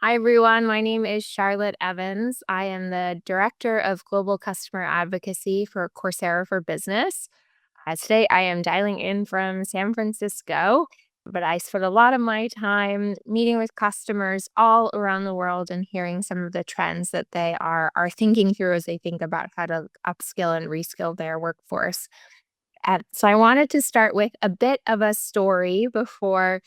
Hi, everyone. My name is Charlotte Evans. I am the Director of Global Customer Advocacy for Coursera for Business. Today, I am dialing in from San Francisco, but I spend a lot of my time meeting with customers all around the world and hearing some of the trends that they are thinking through as they think about how to upskill and reskill their workforce. So I wanted to start with a bit of a story before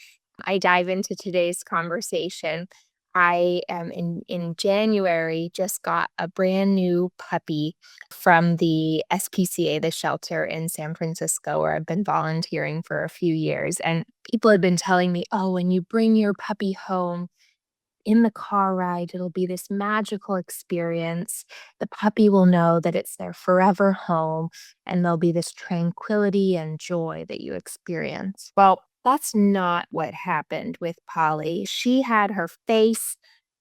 I dive into today's conversation. I am in January just got a brand new puppy from the SPCA, the shelter in San Francisco, where I've been volunteering for a few years. And people have been telling me, oh, when you bring your puppy home, in the car ride, it'll be this magical experience. The puppy will know that it's their forever home, and there'll be this tranquility and joy that you experience. Well, that's not what happened with Polly. She had her face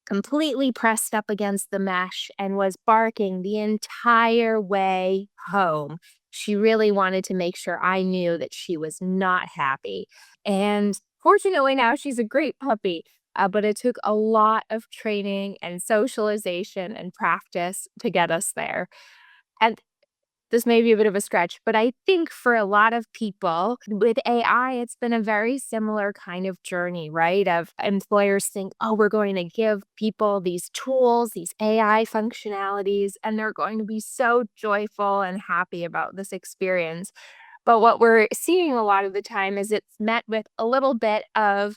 completely pressed up against the mesh and was barking the entire way home. She really wanted to make sure I knew that she was not happy. And fortunately, now she's a great puppy. But it took a lot of training and socialization and practice to get us there. And this may be a bit of a stretch, but I think for a lot of people with AI, it's been a very similar kind of journey, right? Of employers think, oh, we're going to give people these tools, these AI functionalities, and they're going to be so joyful and happy about this experience. But what we're seeing a lot of the time is it's met with a little bit of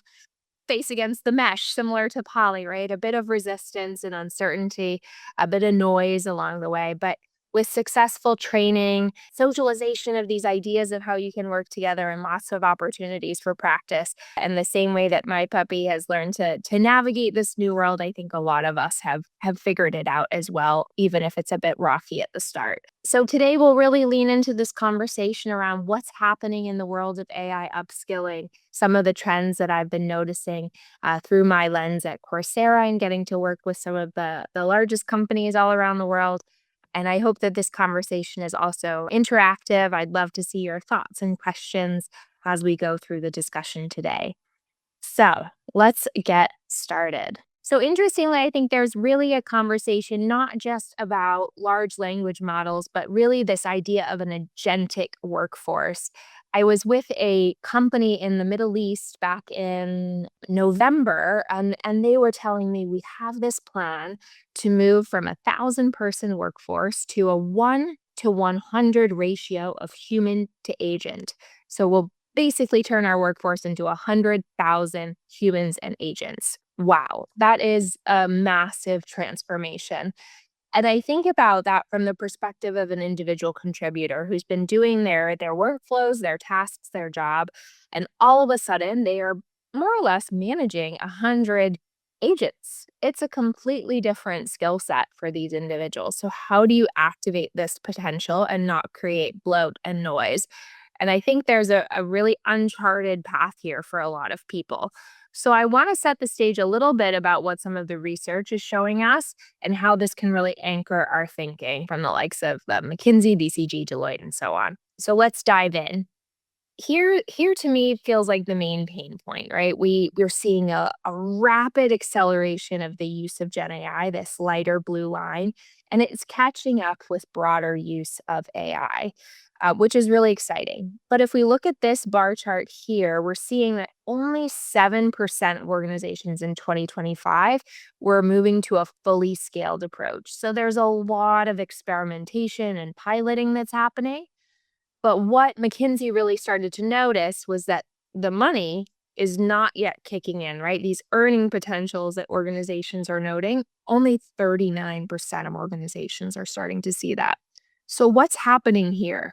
face against the mesh, similar to poly, right? A bit of resistance and uncertainty, a bit of noise along the way. But with successful training, socialization of these ideas of how you can work together, and lots of opportunities for practice. And the same way that my puppy has learned to navigate this new world, I think a lot of us have figured it out as well, even if it's a bit rocky at the start. So today we'll really lean into this conversation around what's happening in the world of AI upskilling, some of the trends that I've been noticing through my lens at Coursera and getting to work with some of the largest companies all around the world. And I hope that this conversation is also interactive. I'd love to see your thoughts and questions as we go through the discussion today. So let's get started. So, interestingly, I think there's really a conversation not just about large language models, but really this idea of an agentic workforce. I was with a company in the Middle East back in November, and they were telling me we have this plan to move from 1,000-person workforce to a 1 to 100 ratio of human to agent. So we'll basically turn our workforce into 100,000 humans and agents. Wow, that is a massive transformation. And I think about that from the perspective of an individual contributor who's been doing their workflows, their tasks, their job, and all of a sudden they are more or less managing 100 agents. It's a completely different skill set for these individuals. So how do you activate this potential and not create bloat and noise? And I think there's a really uncharted path here for a lot of people. So I want to set the stage a little bit about what some of the research is showing us and how this can really anchor our thinking from the likes of McKinsey, BCG, Deloitte, and so on. So let's dive in. Here to me feels like the main pain point, right? We're seeing a rapid acceleration of the use of Gen AI, this lighter blue line, and it's catching up with broader use of AI, which is really exciting. But if we look at this bar chart here, we're seeing that only 7% of organizations in 2025 were moving to a fully scaled approach. So there's a lot of experimentation and piloting that's happening. But what McKinsey really started to notice was that the money is not yet kicking in, right? These earning potentials that organizations are noting, only 39% of organizations are starting to see that. So what's happening here?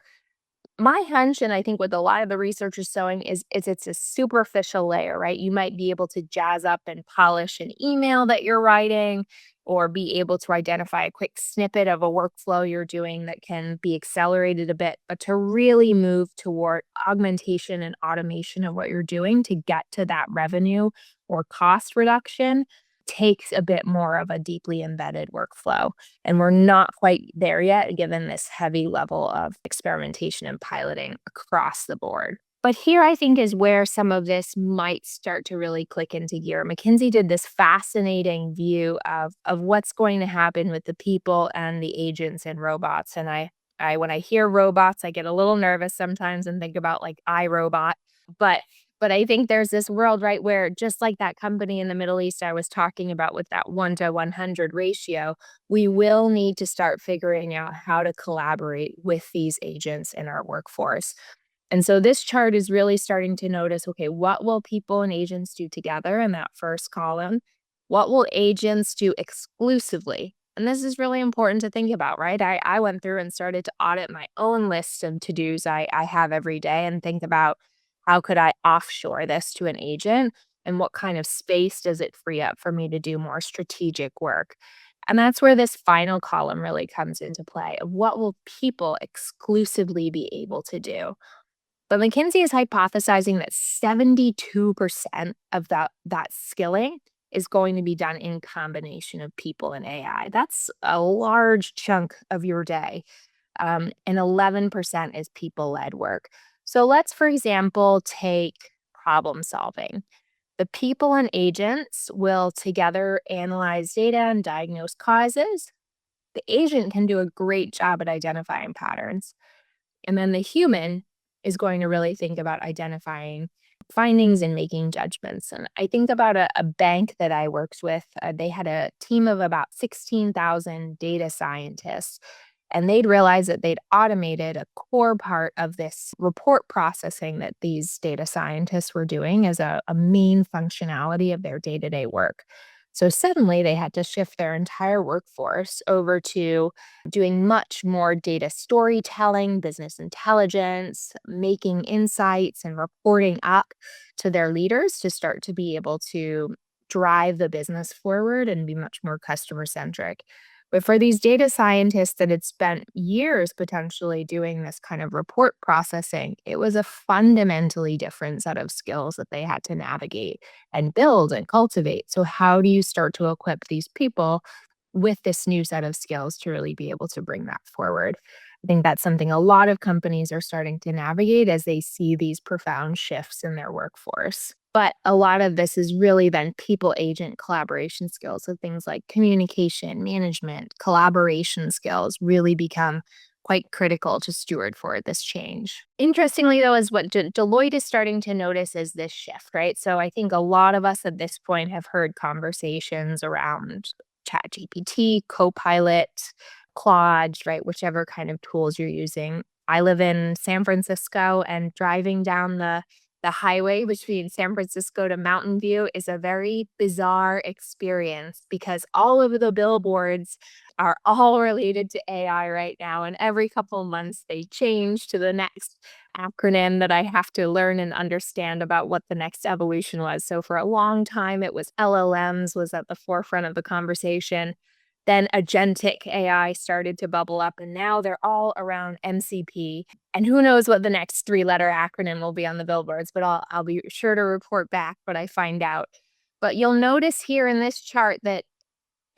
My hunch, and I think what a lot of the research is showing is it's a superficial layer, right? You might be able to jazz up and polish an email that you're writing, or be able to identify a quick snippet of a workflow you're doing that can be accelerated a bit. But to really move toward augmentation and automation of what you're doing to get to that revenue or cost reduction takes a bit more of a deeply embedded workflow. And we're not quite there yet, given this heavy level of experimentation and piloting across the board. But here I think is where some of this might start to really click into gear. McKinsey did this fascinating view of what's going to happen with the people and the agents and robots. And I when I hear robots, I get a little nervous sometimes and think about like iRobot. But but I think there's this world, right, where just like that company in the Middle East I was talking about with that 1 to 100 ratio, we will need to start figuring out how to collaborate with these agents in our workforce. And so this chart is really starting to notice, okay, what will people and agents do together in that first column? What will agents do exclusively? And this is really important to think about, right? I went through and started to audit my own list of to-dos I have every day and think about how could I offshore this to an agent and what kind of space does it free up for me to do more strategic work? And that's where this final column really comes into play of what will people exclusively be able to do? But McKinsey is hypothesizing that 72% of that skilling is going to be done in combination of people and AI. That's a large chunk of your day. And 11% is people-led work. So let's, for example, take problem solving. The people and agents will together analyze data and diagnose causes. The agent can do a great job at identifying patterns. And then the human is going to really think about identifying findings and making judgments. And I think about a bank that I worked with. They had a team of about 16,000 data scientists, and they'd realized that they'd automated a core part of this report processing that these data scientists were doing as a main functionality of their day to day work. So suddenly they had to shift their entire workforce over to doing much more data storytelling, business intelligence, making insights and reporting up to their leaders to start to be able to drive the business forward and be much more customer centric. But for these data scientists that had spent years potentially doing this kind of report processing, it was a fundamentally different set of skills that they had to navigate and build and cultivate. So, how do you start to equip these people with this new set of skills to really be able to bring that forward? I think that's something a lot of companies are starting to navigate as they see these profound shifts in their workforce. But a lot of this is really then people agent collaboration skills. So things like communication, management, collaboration skills really become quite critical to steward for this change. Interestingly, though, is what Deloitte is starting to notice is this shift, right? So I think a lot of us at this point have heard conversations around ChatGPT, Copilot, Claude, right? Whichever kind of tools you're using. I live in San Francisco, and driving down the highway between San Francisco to Mountain View is a very bizarre experience because all of the billboards are all related to AI right now. And every couple of months, they change to the next acronym that I have to learn and understand about what the next evolution was. So for a long time, it was LLMs was at the forefront of the conversation. Then agentic AI started to bubble up, and now they're all around MCP. And who knows what the next three-letter acronym will be on the billboards, but I'll be sure to report back what I find out. But you'll notice here in this chart that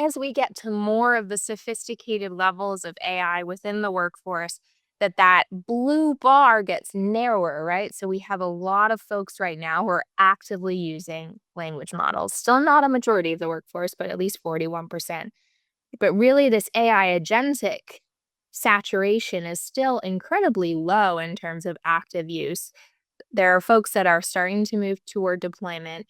as we get to more of the sophisticated levels of AI within the workforce, that blue bar gets narrower, right? So we have a lot of folks right now who are actively using language models. Still not a majority of the workforce, but at least 41%. But really, this AI agentic saturation is still incredibly low in terms of active use. There are folks that are starting to move toward deployment,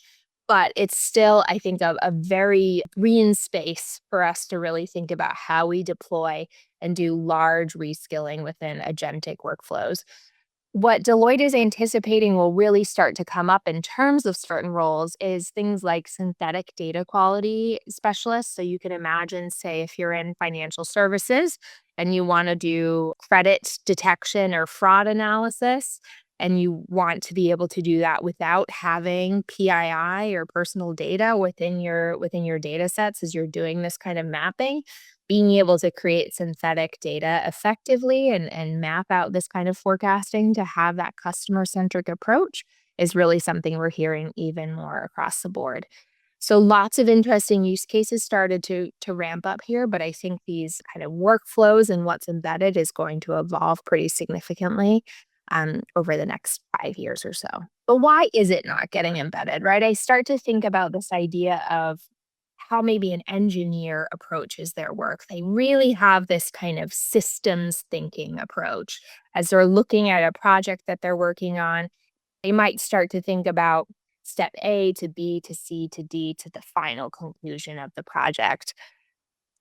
but it's still, I think, a very green space for us to really think about how we deploy and do large reskilling within agentic workflows. What Deloitte is anticipating will really start to come up in terms of certain roles is things like synthetic data quality specialists. So you can imagine, say, if you're in financial services and you want to do credit detection or fraud analysis, and you want to be able to do that without having PII or personal data within your data sets as you're doing this kind of mapping, being able to create synthetic data effectively and map out this kind of forecasting to have that customer centric approach is really something we're hearing even more across the board. So lots of interesting use cases started to ramp up here, but I think these kind of workflows and what's embedded is going to evolve pretty significantly. over the next 5 years or so. But why is it not getting embedded, right? I start to think about this idea of how maybe an engineer approaches their work. They really have this kind of systems thinking approach. As they're looking at a project that they're working on, they might start to think about step A to B to C to D to the final conclusion of the project.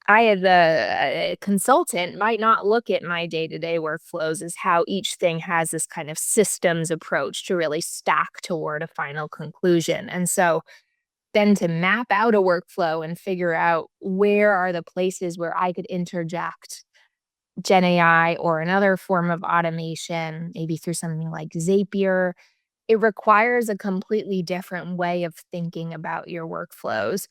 I, as a consultant, might not look at my day-to-day workflows as how each thing has this kind of systems approach to really stack toward a final conclusion. And so then to map out a workflow and figure out where are the places where I could interject Gen AI or another form of automation, maybe through something like Zapier, it requires a completely different way of thinking about your workflows.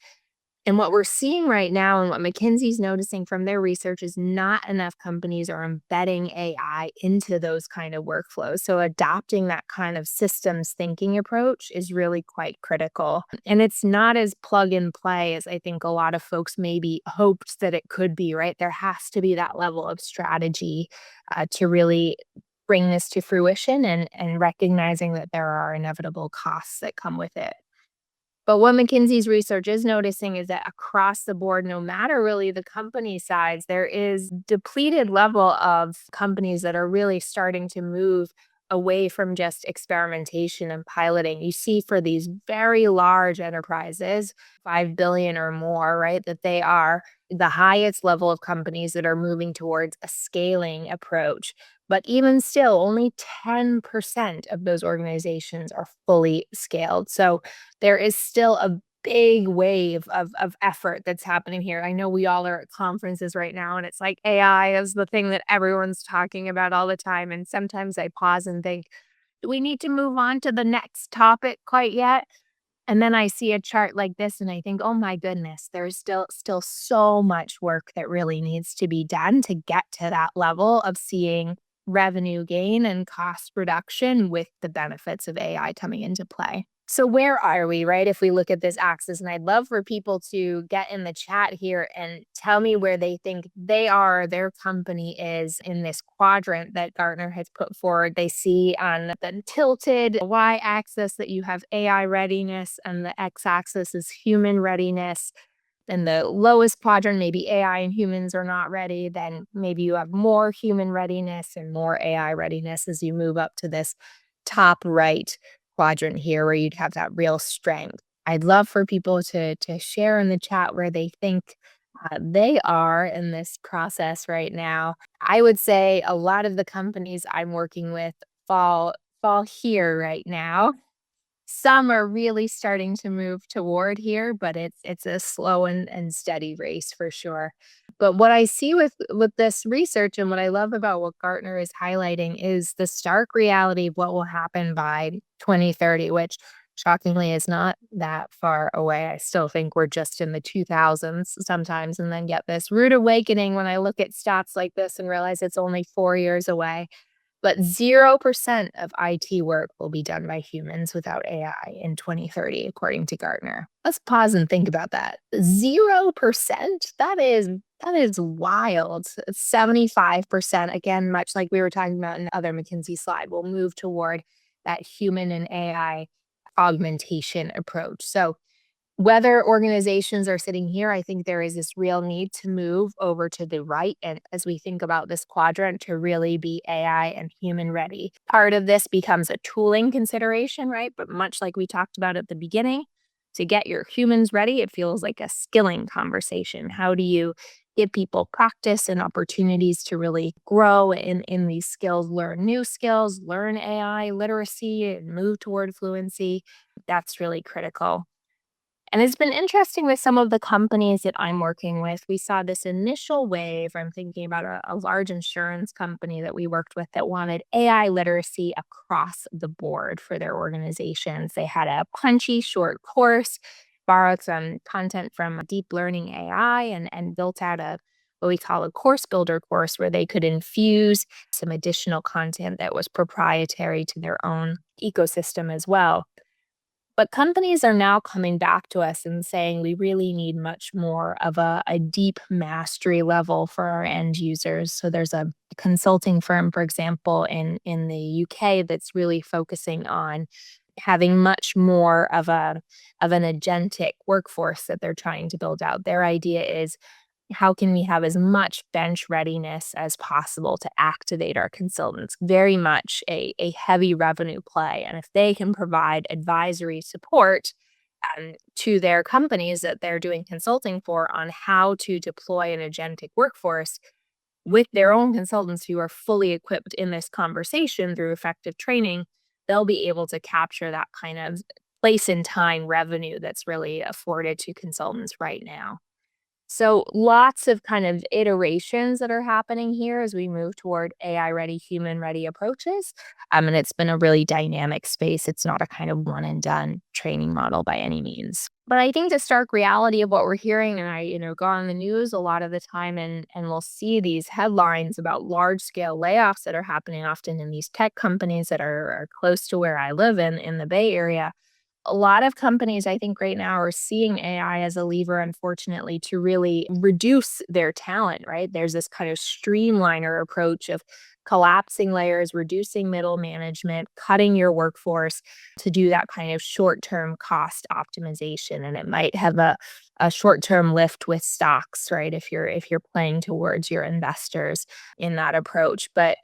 And what we're seeing right now and what McKinsey's noticing from their research is not enough companies are embedding AI into those kind of workflows. So adopting that kind of systems thinking approach is really quite critical. And it's not as plug and play as I think a lot of folks maybe hoped that it could be, right? There has to be that level of strategy to really bring this to fruition and recognizing that there are inevitable costs that come with it. But what McKinsey's research is noticing is that across the board, no matter really the company size, there is depleted level of companies that are really starting to move away from just experimentation and piloting. You see for these very large enterprises, 5 billion or more, right, that they are the highest level of companies that are moving towards a scaling approach. But even still, only 10% of those organizations are fully scaled. So there is still a big wave of effort that's happening here. I know we all are at conferences right now, and it's like AI is the thing that everyone's talking about all the time. And sometimes I pause and think, do we need to move on to the next topic quite yet? And then I see a chart like this and I think, oh my goodness, there's still so much work that really needs to be done to get to that level of seeing revenue gain and cost reduction with the benefits of AI coming into play. So where are we, right? If we look at this axis, and I'd love for people to get in the chat here and tell me where they think they are, their company is in this quadrant that Gartner has put forward. They see on the tilted y-axis that you have AI readiness and the x-axis is human readiness. Then the lowest quadrant, maybe AI and humans are not ready. Then maybe you have more human readiness and more AI readiness as you move up to this top right quadrant here where you'd have that real strength. I'd love for people to share in the chat where they think they are in this process right now. I would say a lot of the companies I'm working with fall here right now. Some are really starting to move toward here, but it's a slow and steady race for sure. But what I see with this research and what I love about what Gartner is highlighting is the stark reality of what will happen by 2030, which shockingly is not that far away. I still think we're just in the 2000s sometimes, and then get this rude awakening when I look at stats like this and realize it's only 4 years away. But 0% of IT work will be done by humans without AI in 2030, according to Gartner. Let's pause and think about that. 0%? That is wild. 75%, again, much like we were talking about in the other McKinsey slide, will move toward that human and AI augmentation approach. So whether organizations are sitting here, I think there is this real need to move over to the right. And as we think about this quadrant, to really be AI and human ready. Part of this becomes a tooling consideration, right? But much like we talked about at the beginning, to get your humans ready, it feels like a skilling conversation. How do you give people practice and opportunities to really grow in these skills, learn new skills, learn AI literacy, and move toward fluency? That's really critical. And it's been interesting with some of the companies that I'm working with. We saw this initial wave. I'm thinking about a large insurance company that we worked with that wanted AI literacy across the board for their organizations. They had a punchy short course, borrowed some content from deep learning AI, and built out what we call a course builder course where they could infuse some additional content that was proprietary to their own ecosystem as well. But companies are now coming back to us and saying we really need much more of a deep mastery level for our end users. So there's a consulting firm, for example, in the UK that's really focusing on having much more of an agentic workforce that they're trying to build out. Their idea is how can we have as much bench readiness as possible to activate our consultants? Very much a heavy revenue play. And if they can provide advisory support to their companies that they're doing consulting for on how to deploy an agentic workforce with their own consultants who are fully equipped in this conversation through effective training, they'll be able to capture that kind of place in time revenue that's really afforded to consultants right now. So lots of kind of iterations that are happening here as we move toward AI ready, human ready approaches. And it's been a really dynamic space. It's not a kind of one and done training model by any means. But I think the stark reality of what we're hearing, and I go on the news a lot of the time and we'll see these headlines about large scale layoffs that are happening often in these tech companies that are close to where I live in the Bay Area. A lot of companies, I think, right now are seeing AI as a lever, unfortunately, to really reduce their talent, right? There's this kind of streamliner approach of collapsing layers, reducing middle management, cutting your workforce to do that kind of short term cost optimization. And it might have a short term lift with stocks, right? If you're playing towards your investors in that approach. But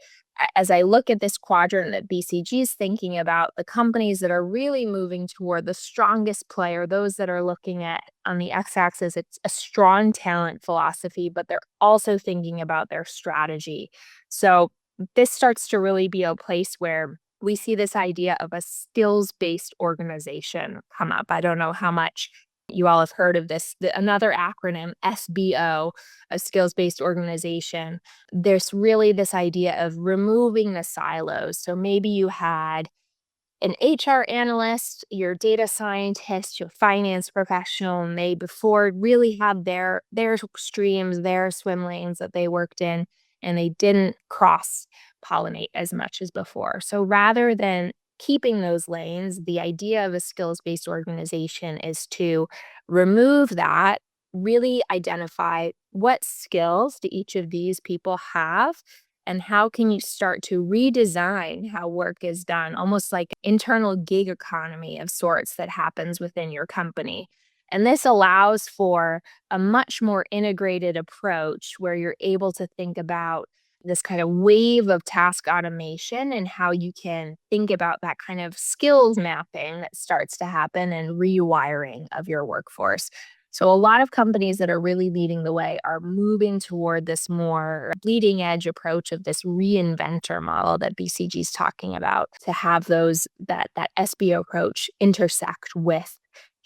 as I look at this quadrant that BCG is thinking about, the companies that are really moving toward the strongest player, those that are looking at on the x axis, it's a strong talent philosophy, but they're also thinking about their strategy. So this starts to really be a place where we see this idea of a skills based organization come up. I don't know how much you all have heard of this, another acronym, SBO, a skills based organization. There's really this idea of removing the silos. So maybe you had an HR analyst, your data scientist, your finance professional, and they before really had their streams, their swim lanes that they worked in, and they didn't cross pollinate as much as before. So rather than keeping those lanes, the idea of a skills-based organization is to remove that, really identify what skills do each of these people have and how can you start to redesign how work is done, almost like internal gig economy of sorts that happens within your company. And this allows for a much more integrated approach where you're able to think about this kind of wave of task automation and how you can think about that kind of skills mapping that starts to happen and rewiring of your workforce. So, a lot of companies that are really leading the way are moving toward this more bleeding edge approach of this reinventor model that BCG is talking about to have that SBO approach intersect with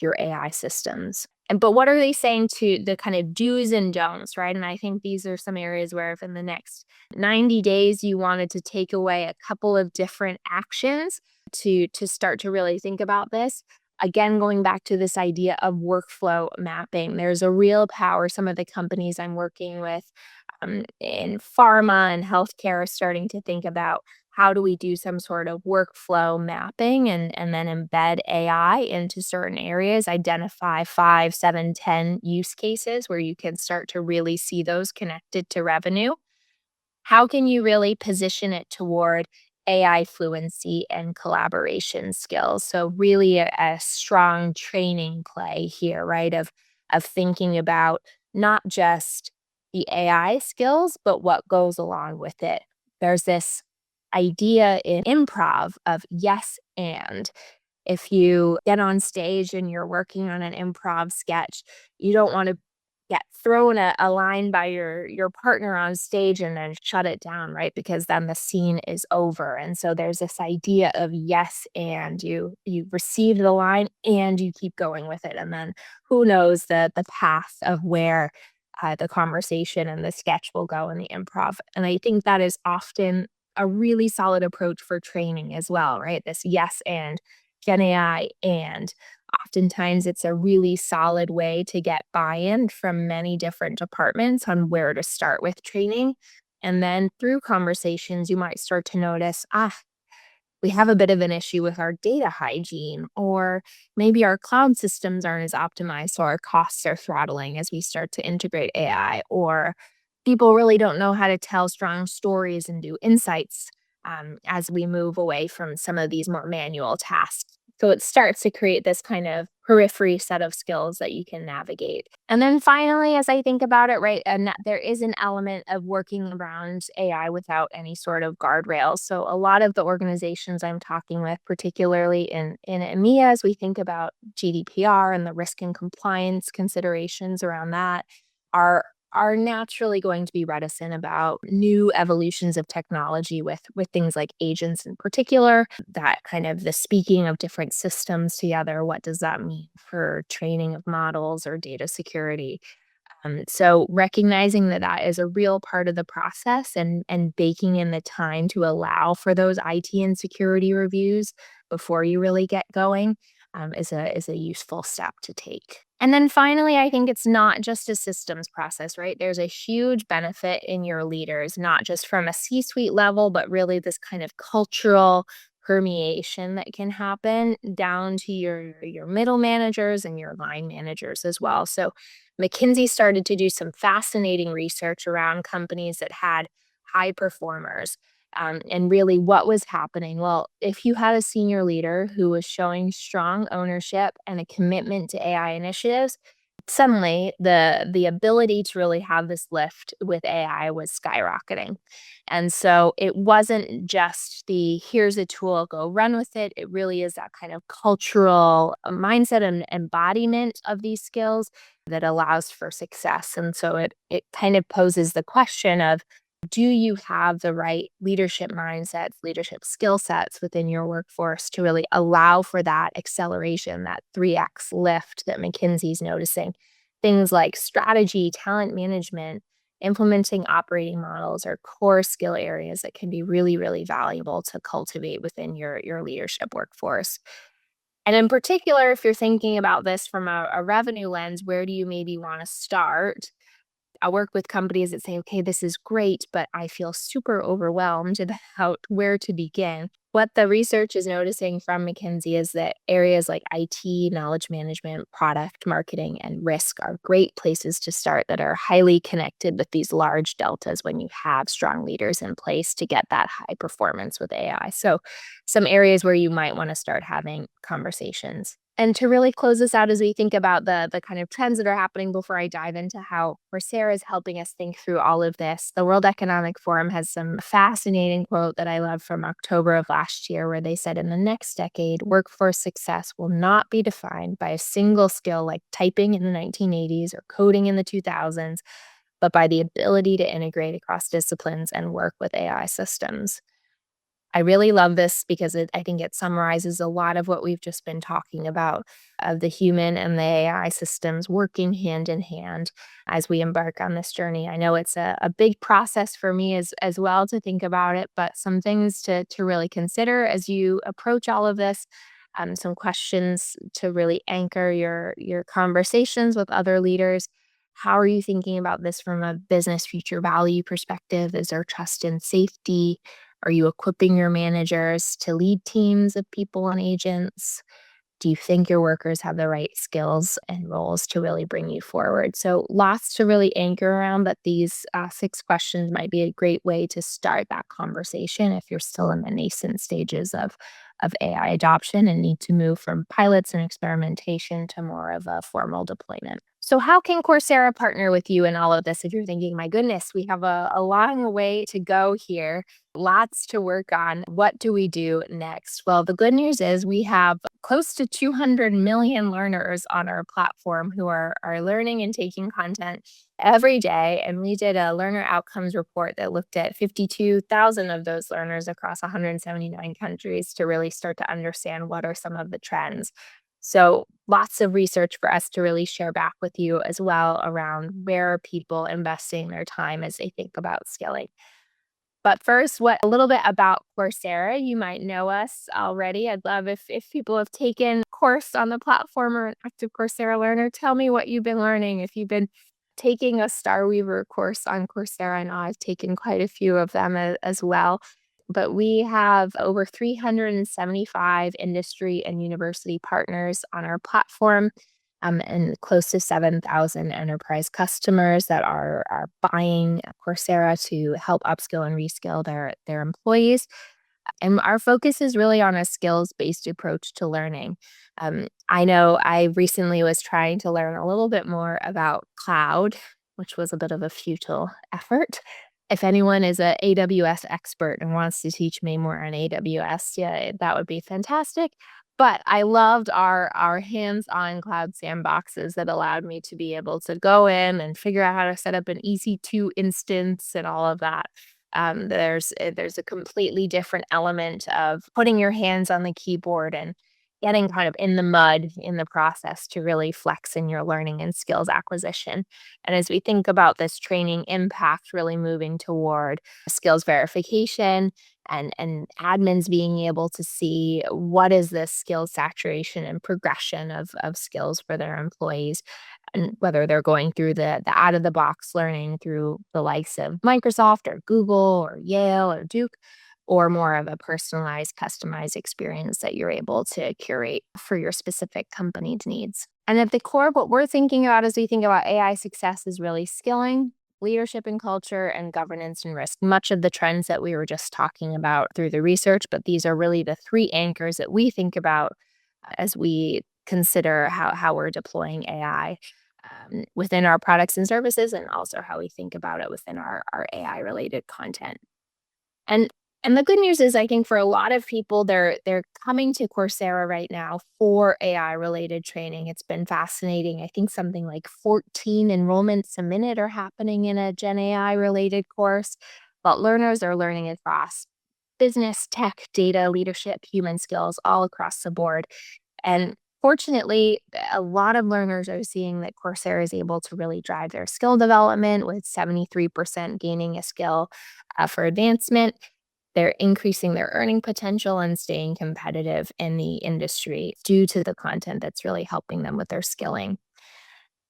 your AI systems. But what are they saying to the kind of do's and don'ts, right? And I think these are some areas where if in the next 90 days you wanted to take away a couple of different actions to start to really think about this, again, going back to this idea of workflow mapping, there's a real power. Some of the companies I'm working with in pharma and healthcare are starting to think about how do we do some sort of workflow mapping and then embed AI into certain areas, identify 5, 7, 10 use cases where you can start to really see those connected to revenue. How can you really position it toward AI fluency and collaboration skills? So really a strong training play here, right? Of thinking about not just the AI skills, but what goes along with it. There's this idea in improv of yes and if you get on stage and you're working on an improv sketch, you don't want to get thrown a line by your partner on stage and then shut it down, right? Because then the scene is over. And so there's this idea of yes, and you receive the line and you keep going with it. And then who knows the path of where the conversation and the sketch will go in the improv. And I think that is often a really solid approach for training as well, right? This yes and Gen AI, and oftentimes it's a really solid way to get buy-in from many different departments on where to start with training. And then through conversations, you might start to notice, we have a bit of an issue with our data hygiene, or maybe our cloud systems aren't as optimized, so our costs are throttling as we start to integrate AI, or people really don't know how to tell strong stories and do insights as we move away from some of these more manual tasks. So it starts to create this kind of periphery set of skills that you can navigate. And then finally, as I think about it, right, and there is an element of working around AI without any sort of guardrails. So a lot of the organizations I'm talking with, particularly in EMEA, as we think about GDPR and the risk and compliance considerations around that, are naturally going to be reticent about new evolutions of technology with things like agents in particular, that kind of the speaking of different systems together. What does that mean for training of models or data security? So recognizing that that is a real part of the process, and baking in the time to allow for those IT and security reviews before you really get going is a useful step to take. And then finally, I think it's not just a systems process, right? There's a huge benefit in your leaders, not just from a C-suite level, but really this kind of cultural permeation that can happen down to your middle managers and your line managers as well. So McKinsey started to do some fascinating research around companies that had high performers. And really, what was happening? Well, if you had a senior leader who was showing strong ownership and a commitment to AI initiatives, suddenly the ability to really have this lift with AI was skyrocketing. And so it wasn't just the here's a tool, go run with it. It really is that kind of cultural mindset and embodiment of these skills that allows for success. And so it kind of poses the question of, do you have the right leadership mindsets, leadership skill sets within your workforce to really allow for that acceleration, that 3x lift that McKinsey's noticing? Things like strategy, talent management, implementing operating models are core skill areas that can be really, really valuable to cultivate within your leadership workforce. And in particular, if you're thinking about this from a revenue lens, where do you maybe want to start? I work with companies that say, okay, this is great, but I feel super overwhelmed about where to begin. What the research is noticing from McKinsey is that areas like IT, knowledge management, product marketing, and risk are great places to start that are highly connected with these large deltas when you have strong leaders in place to get that high performance with AI. So, some areas where you might want to start having conversations. And to really close this out as we think about the kind of trends that are happening before I dive into how Coursera is helping us think through all of this, the World Economic Forum has some fascinating quote that I love from October of last year, where they said, in the next decade, workforce success will not be defined by a single skill like typing in the 1980s or coding in the 2000s, but by the ability to integrate across disciplines and work with AI systems. I really love this because I think it summarizes a lot of what we've just been talking about, of the human and the AI systems working hand in hand as we embark on this journey. I know it's a big process for me as well to think about it, but some things to really consider as you approach all of this. Some questions to really anchor your conversations with other leaders. How are you thinking about this from a business future value perspective? Is there trust and safety? Are you equipping your managers to lead teams of people and agents? Do you think your workers have the right skills and roles to really bring you forward? So, lots to really anchor around, but these 6 questions might be a great way to start that conversation if you're still in the nascent stages of AI adoption and need to move from pilots and experimentation to more of a formal deployment. So, how can Coursera partner with you in all of this? If you're thinking, my goodness, we have a long way to go here, lots to work on. What do we do next? Well, the good news is we have close to 200 million learners on our platform who are learning and taking content every day. And we did a learner outcomes report that looked at 52,000 of those learners across 179 countries to really start to understand what are some of the trends. So, lots of research for us to really share back with you as well around where are people investing their time as they think about skilling. But first, what a little bit about Coursera. You might know us already. I'd love if people have taken a course on the platform or an active Coursera learner. Tell me what you've been learning. If you've been taking a Starweaver course on Coursera, I know I've taken quite a few of them as well. but we have over 375 industry and university partners on our platform, and close to 7,000 enterprise customers that are buying Coursera to help upskill and reskill their employees. And our focus is really on a skills based approach to learning. I know I recently was trying to learn a little bit more about cloud, which was a bit of a futile effort. If anyone is a AWS expert and wants to teach me more on AWS, yeah, that would be fantastic. But I loved our hands-on cloud sandboxes that allowed me to be able to go in and figure out how to set up an EC2 instance and all of that. There's a completely different element of putting your hands on the keyboard and getting kind of in the mud in the process to really flex in your learning and skills acquisition. And as we think about this training impact really moving toward skills verification and admins being able to see what is this skills saturation and progression of skills for their employees, and whether they're going through the out of the box learning through the likes of Microsoft or Google or Yale or Duke, or more of a personalized, customized experience that you're able to curate for your specific company's needs. And at the core, what we're thinking about as we think about AI success is really skilling, leadership and culture, and governance and risk. Much of the trends that we were just talking about through the research, but these are really the three anchors that we think about as we consider how we're deploying AI within our products and services, and also how we think about it within our AI related content. And and the good news is I think for a lot of people, they're coming to Coursera right now for AI related training. It's been fascinating. I think something like 14 enrollments a minute are happening in a Gen AI related course, but learners are learning across business, tech, data, leadership, human skills, all across the board. And fortunately, a lot of learners are seeing that Coursera is able to really drive their skill development, with 73% gaining a skill for advancement. They're increasing their earning potential and staying competitive in the industry due to the content that's really helping them with their skilling.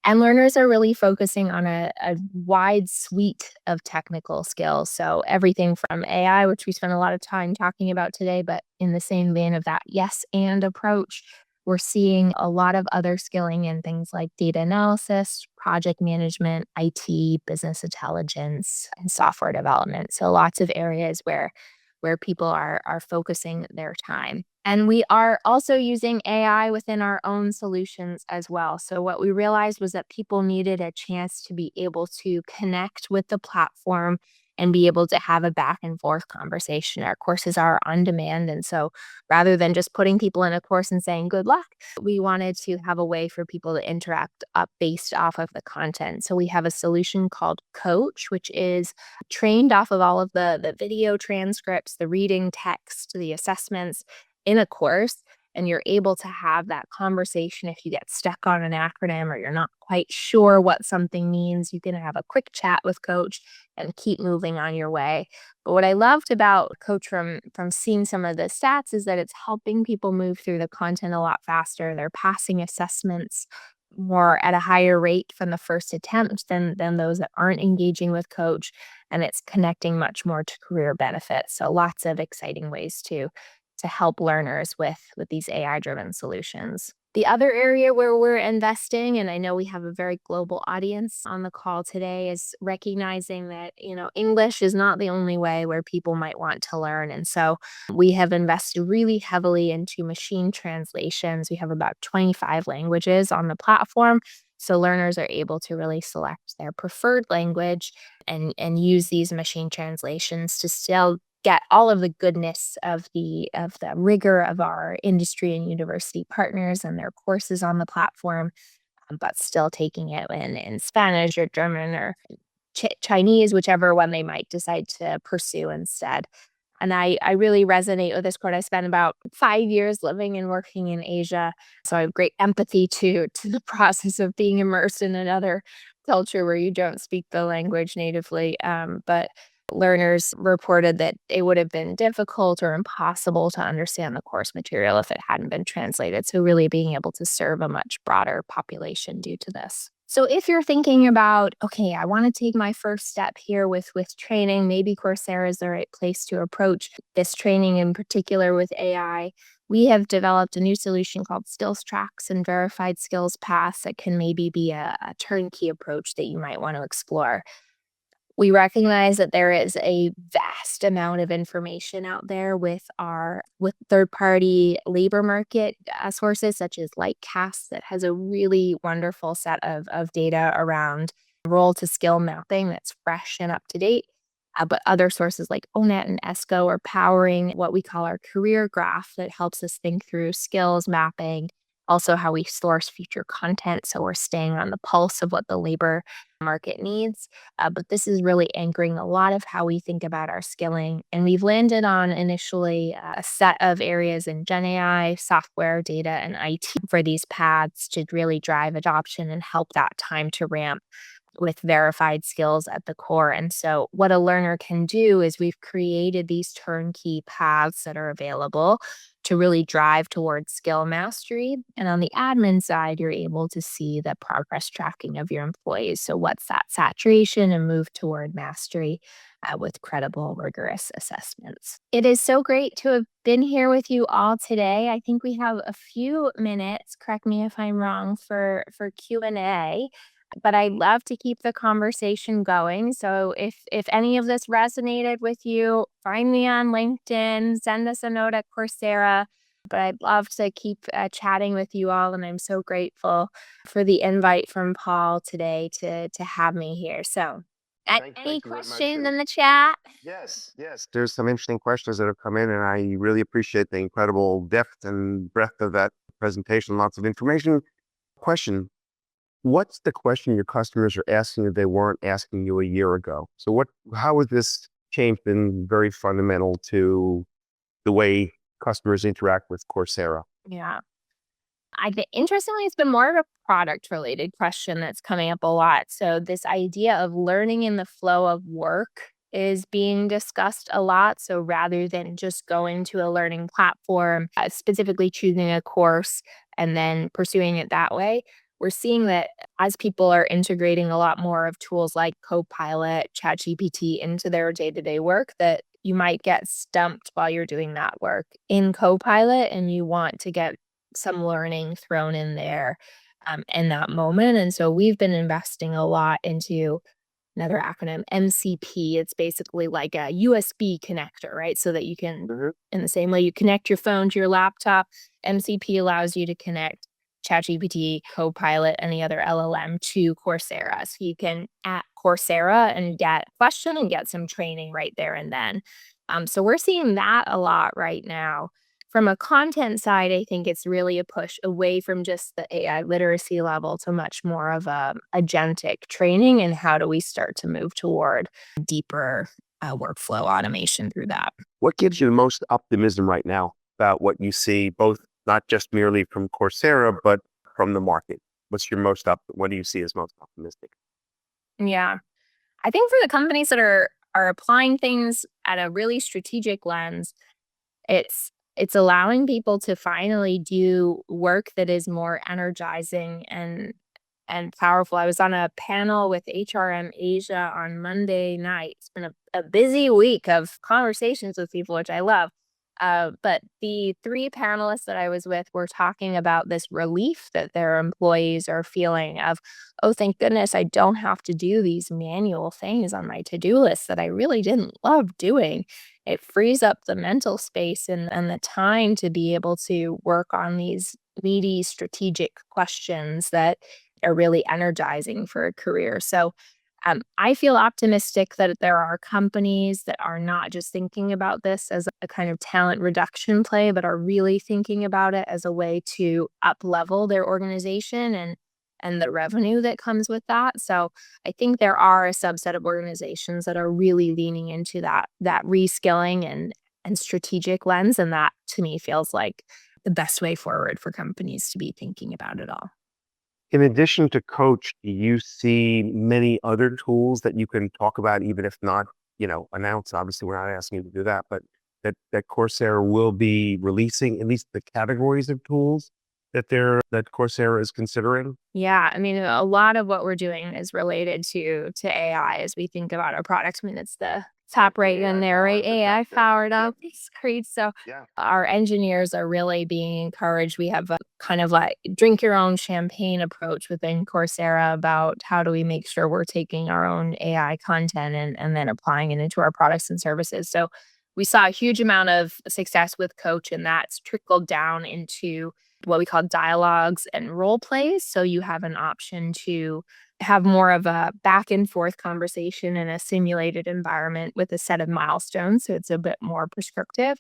And learners are really focusing on a wide suite of technical skills. So everything from AI, which we spent a lot of time talking about today, but in the same vein of that yes and approach, we're seeing a lot of other skilling in things like data analysis, project management, IT, business intelligence, and software development. So lots of areas where people are focusing their time. And we are also using AI within our own solutions as well. So, what we realized was that people needed a chance to be able to connect with the platform and be able to have a back and forth conversation. Our courses are on demand. And so, rather than just putting people in a course and saying good luck, we wanted to have a way for people to interact up based off of the content. So, we have a solution called Coach, which is trained off of all of the video transcripts, the reading text, the assessments in a course. And you're able to have that conversation if you get stuck on an acronym or you're not quite sure what something means. You can have a quick chat with Coach and keep moving on your way. But what I loved about Coach from seeing some of the stats is that it's helping people move through the content a lot faster. They're passing assessments more at a higher rate from the first attempt than those that aren't engaging with Coach, and it's connecting much more to career benefits. So lots of exciting ways to help learners with these AI driven solutions. The other area where we're investing, and I know we have a very global audience on the call today, is recognizing that, English is not the only way where people might want to learn. And so we have invested really heavily into machine translations. We have about 25 languages on the platform. So learners are able to really select their preferred language and use these machine translations to still get all of the goodness of the rigor of our industry and university partners and their courses on the platform, but still taking it in Spanish or German or Chinese, whichever one they might decide to pursue instead. And I really resonate with this quote. I spent about 5 years living and working in Asia, so I have great empathy to the process of being immersed in another culture where you don't speak the language natively. But learners reported that it would have been difficult or impossible to understand the course material if it hadn't been translated. So really being able to serve a much broader population due to this. So if you're thinking about, okay, I want to take my first step here with training, maybe Coursera is the right place to approach this training in particular with AI. We have developed a new solution called Skills Tracks and Verified Skills Paths that can maybe be a turnkey approach that you might want to explore. We recognize that there is a vast amount of information out there with third-party labor market sources such as Lightcast that has a really wonderful set of data around role to skill mapping that's fresh and up to date. But other sources like ONET and ESCO are powering what we call our career graph that helps us think through skills mapping, also how we source future content so we're staying on the pulse of what the labor market needs. But this is really anchoring a lot of how we think about our skilling. And we've landed on initially a set of areas in Gen AI, software, data, and IT for these paths to really drive adoption and help that time to ramp with verified skills at the core. And so, what a learner can do is we've created these turnkey paths that are available to really drive towards skill mastery. And on the admin side, you're able to see the progress tracking of your employees. So, what's that saturation and move toward mastery with credible, rigorous assessments. It is so great to have been here with you all today. I think we have a few minutes, correct me if I'm wrong, for Q&A, but I'd love to keep the conversation going. So if any of this resonated with you, find me on LinkedIn, send us a note at Coursera. But I'd love to keep chatting with you all, and I'm so grateful for the invite from Paul today to have me here. So, any Thank you very much. questions And in the chat? yes, there's some interesting questions that have come in, and I really appreciate the incredible depth and breadth of that presentation. Lots of information. Question: what's the question your customers are asking that they weren't asking you a year ago? So how has this change been very fundamental to the way customers interact with Coursera? Yeah. I think interestingly, it's been more of a product related question that's coming up a lot. So, this idea of learning in the flow of work is being discussed a lot. So, rather than just going to a learning platform, specifically choosing a course and then pursuing it that way, we're seeing that as people are integrating a lot more of tools like Copilot, ChatGPT into their day to day work, that you might get stumped while you're doing that work in Copilot and you want to get some learning thrown in there, in that moment, and so we've been investing a lot into another acronym, MCP. It's basically like a USB connector, right? So that you can Mhm. in the same way you connect your phone to your laptop, MCP allows you to connect ChatGPT, Copilot, any other LLM to Coursera. So you can at Coursera and get a question and get some training right there and then. So we're seeing that a lot right now. From a content side, I think it's really a push away from just the AI literacy level to much more of a agentic training, and how do we start to move toward deeper workflow automation through that. What gives you the most optimism right now about what you see, both not just merely from Coursera, but from the market? What do you see as most optimistic? Yeah. I think for the companies that are applying things at a really strategic lens, it's allowing people to finally do work that is more energizing and powerful. I was on a panel with HRM Asia on Monday night. It's been a busy week of conversations with people, which I love. But the three panelists that I was with were talking about this relief that their employees are feeling of, oh, thank goodness I don't have to do these manual things on my to-do list that I really didn't love doing. It frees up the mental space and the time to be able to work on these meaty strategic questions that are really energizing for a career. So I feel optimistic that there are companies that are not just thinking about this as a kind of talent reduction play, but are really thinking about it as a way to up level their organization and the revenue that comes with that. So I think there are a subset of organizations that are really leaning into that reskilling and strategic lens, and that to me feels like the best way forward for companies to be thinking about it all. In addition to Coach, do you see many other tools that you can talk about, even if not, announced? Obviously, we're not asking you to do that, but that Coursera will be releasing at least the categories of tools that Coursera is considering? Yeah, I mean, a lot of what we're doing is related to AI as we think about our products. I mean, it's the top right in there, right? AI powered up. It's great. So Yeah. our engineers are really being encouraged. We have a kind of like drink your own champagne approach within Coursera about how do we make sure we're taking our own AI content and then applying it into our products and services. So we saw a huge amount of success with Coach, and that's trickled down into what we call dialogues and role plays. So you have an option to have more of a back and forth conversation in a simulated environment with a set of milestones. So it's a bit more prescriptive.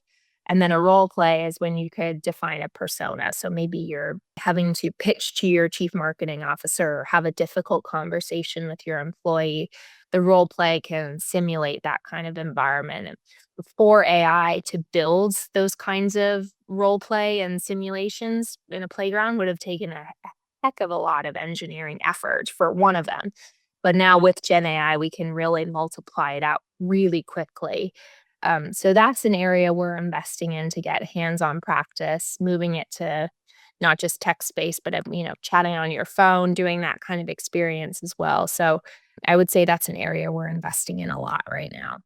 And then a role play is when you could define a persona. So maybe you're having to pitch to your chief marketing officer or have a difficult conversation with your employee. The role play can simulate that kind of environment. And for AI to build those kinds of role play and simulations in a playground would have taken a heck of a lot of engineering effort for one of them. But now with Gen AI, we can really multiply it out really quickly. So that's an area we're investing in to get hands-on practice, moving it to not just text-based, but chatting on your phone, doing that kind of experience as well. So I would say that's an area we're investing in a lot right now.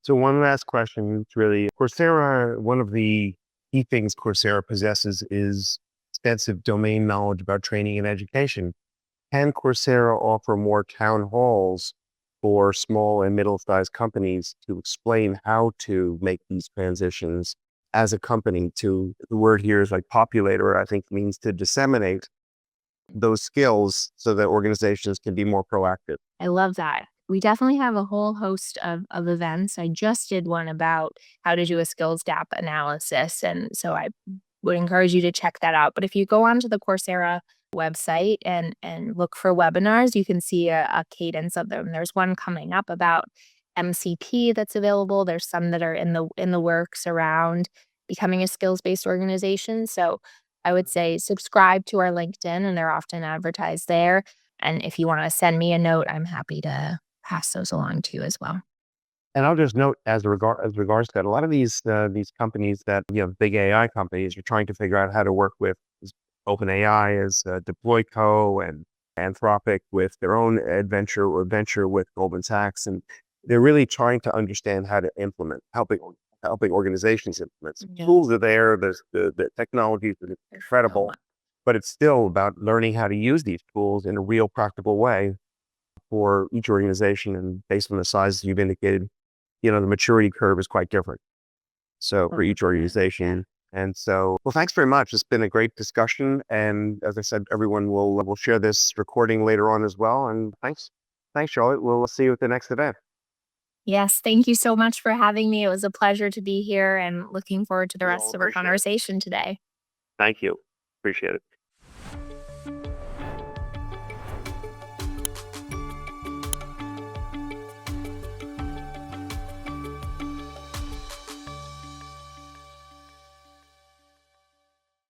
So one last question, it's really Coursera, one of the key things Coursera possesses is extensive domain knowledge about training and education. Can Coursera offer more town halls for small and middle-sized companies to explain how to make these transitions as a company to, the word here is like populator, I think means to disseminate those skills so that organizations can be more proactive? I love that. We definitely have a whole host of events. I just did one about how to do a skills gap analysis. And so I would encourage you to check that out. But if you go onto the Coursera website and look for webinars, you can see a cadence of them. There's one coming up about MCP that's available. There's some that are in the works around becoming a skills-based organization. So I would say subscribe to our LinkedIn, and they're often advertised there. And if you want to send me a note, I'm happy to pass those along to you as well. And I'll just note as regards to that, a lot of these companies that, big AI companies are trying to figure out how to work with OpenAI as Deloitte and Anthropic with their own venture with Goldman Sachs. And they're really trying to understand how to implement, helping organizations implement. Some Yeah. tools are there, there's the technologies are incredible, but it's still about learning how to use these tools in a real practical way for each organization. And based on the sizes you've indicated, the maturity curve is quite different. So for each 100%. organization. And so, well, thanks very much. It's been a great discussion. And as I said, everyone will share this recording later on as well. And thanks, Charlotte. We'll see you at the next event. Yes, thank you so much for having me. It was a pleasure to be here and looking forward to the We all rest of our appreciate it. conversation today. Thank you. Appreciate it.